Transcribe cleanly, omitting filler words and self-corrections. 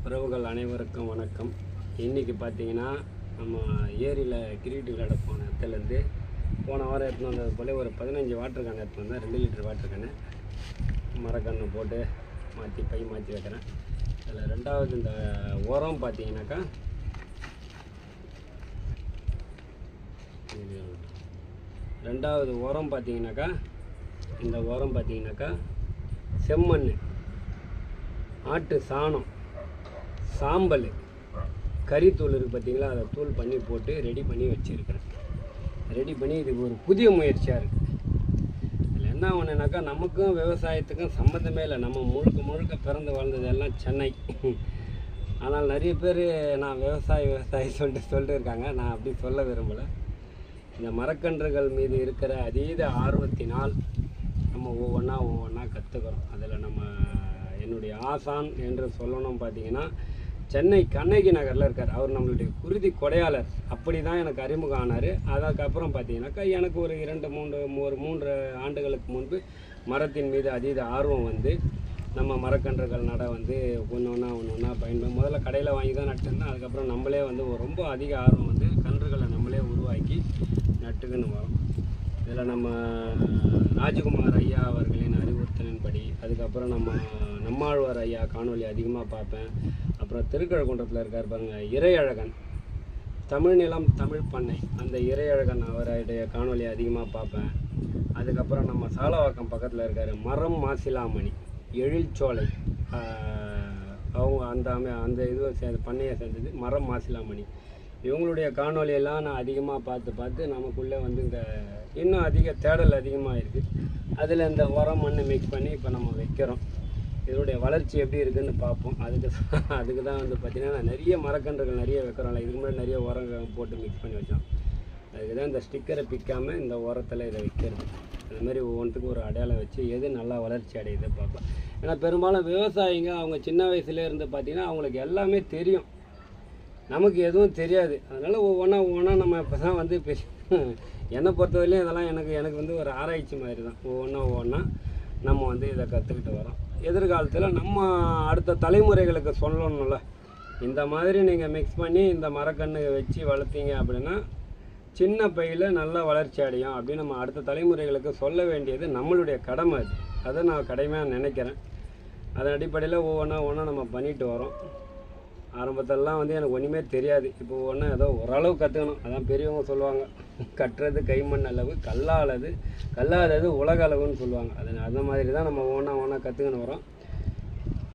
உறவுகள் அனைவருக்கும் வணக்கம். இன்றைக்கி பார்த்தீங்கன்னா நம்ம ஏரியில் கிரிக்கெட் விளையாட போன இடத்துலேருந்து போன வாரம் எடுத்துன்னு வந்தது போல் ஒரு 15 வாட்டர் கேன் எடுத்துன்னு வந்தேன். 2 லிட்டர் வாட்டர் கேனு மரக்கன்று போட்டு மாற்றி வைக்கிறேன். அதில் ரெண்டாவது இந்த உரம் பார்த்தீங்கன்னாக்கா இந்த உரம் பார்த்தீங்கன்னாக்கா செம்மண், ஆட்டு சாணம், சாம்பல், கறித்தூள் இருக்குது பார்த்தீங்களா, அதை தூள் பண்ணி போட்டு ரெடி பண்ணி வச்சுருக்கிறேன். ரெடி பண்ணி இதுக்கு ஒரு புதிய முயற்சியாக இருக்குது. இதில் என்ன ஒன்றுனாக்கா நமக்கும் விவசாயத்துக்கும் சம்மந்தமே இல்லை. நம்ம முழுக்க பிறந்து வாழ்ந்தது எல்லாம் சென்னை. ஆனால் நிறைய பேர் நான் விவசாயி சொல்லிட்டு இருக்காங்க. நான் அப்படி சொல்ல விரும்பலை. இந்த மரக்கன்றுகள் மீது இருக்கிற அதீத ஆர்வத்தினால் நம்ம ஒவ்வொன்றா கற்றுக்கிறோம். அதில் என்னுடைய ஆசான் என்று சொல்லணும் பார்த்தீங்கன்னா சென்னை கண்ணகி நகரில் இருக்கார். அவர் நம்மளுடைய குருதி கொடையாளர். அப்படி தான் எனக்கு அறிமுகம் ஆனார். அதுக்கப்புறம் பார்த்தீங்கன்னாக்கா எனக்கு ஒரு 3 ஆண்டுகளுக்கு முன்பு மரத்தின் மீது அதீத ஆர்வம் வந்து நம்ம மரக்கன்றுகள் நட வந்து ஒன்று ஒன்றா பயன்படும். முதல்ல கடையில் வாங்கி தான் நட்டுருந்தேன். அதுக்கப்புறம் நம்மளே வந்து ரொம்ப அதிக ஆர்வம் வந்து கன்றுகளை நம்மளே உருவாக்கி நட்டுக்குன்னு வரோம். இதில் நம்ம ராஜகுமார் ஐயா அவர்களின் அறிவுறுத்தலின்படி, அதுக்கப்புறம் நம்மாழ்வார் ஐயா காணொலி அதிகமாக பார்ப்பேன். அப்புறம் திருக்கழுக்குன்றத்தில் இருக்கார் பாருங்கள், இறையழகன், தமிழ் நிலம் தமிழ் பண்ணை, அந்த இறையழகன் அவருடைய காணொலி அதிகமாக பார்ப்பேன். அதுக்கப்புறம் நம்ம சாலவாக்கம் பக்கத்தில் இருக்கார் மரம் மாசிலாமணி, எழில்சோலை, அவங்க அந்த இதுவை பண்ணையை சேர்ந்தது மரம் மாசிலாமணி. இவங்களுடைய காணொலியெல்லாம் நான் அதிகமாக பார்த்து நமக்குள்ளே வந்து இந்த இன்னும் அதிக தேடல் அதிகமாக இருக்குது. அதில் இந்த உரம் மண் மிக்ஸ் பண்ணி இப்போ நம்ம வைக்கிறோம். இதனுடைய வளர்ச்சி எப்படி இருக்குதுன்னு பார்ப்போம். அதுக்கு தான் வந்து பார்த்திங்கன்னா நான் நிறைய மரக்கன்றுகள் நிறைய வைக்கிறோம்ல. இதுக்கு முன்னாடி நிறைய உரம் போட்டு மிக்ஸ் பண்ணி வச்சோம். அதுக்கு தான் இந்த ஸ்டிக்கரை பிக்காமல் இந்த உரத்தில் இதை வைக்கிறது. அதுமாதிரி ஒவ்வொன்றுத்துக்கும் ஒரு அடையாளம் வச்சு எது நல்லா வளர்ச்சி அடையுது பார்ப்போம். ஏன்னா பெரும்பாலும் விவசாயிங்க அவங்க சின்ன வயசுலேருந்து பார்த்திங்கன்னா அவங்களுக்கு எல்லாமே தெரியும், நமக்கு எதுவும் தெரியாது. அதனால் ஒவ்வொன்றா நம்ம இப்போ தான் வந்து என்னை பொறுத்தவரையிலையும் இதெல்லாம் எனக்கு வந்து ஒரு ஆராய்ச்சி மாதிரி தான். ஒவ்வொன்றா நம்ம வந்து இதை கற்றுக்கிட்டு வரோம். எதிர்காலத்தில் நம்ம அடுத்த தலைமுறைகளுக்கு சொல்லணும்ல, இந்த மாதிரி நீங்கள் மிக்ஸ் பண்ணி இந்த மரக்கன்று வச்சு வளர்த்தீங்க அப்படின்னா சின்ன பையில் நல்லா வளர்ச்சி அடையும் அப்படின்னு நம்ம அடுத்த தலைமுறைகளுக்கு சொல்ல வேண்டியது நம்மளுடைய கடமை. அதை நான் கடமையாக நினைக்கிறேன். அதன் அடிப்படையில் ஒவ்வொன்றா நம்ம பண்ணிட்டு வரோம். ஆரம்பத்திலலாம் வந்து எனக்கு ஒன்றுமே தெரியாது. இப்போ ஏதோ ஓரளவு கற்றுக்கணும். அதான் பெரியவங்க சொல்லுவாங்க, கட்டுறது கைமண் அளவு, கல்லாதது உலக அளவுன்னு சொல்லுவாங்க. அந்த மாதிரி தான் நம்ம ஒவ்வொன்றா கற்றுக்கணும் வரோம்.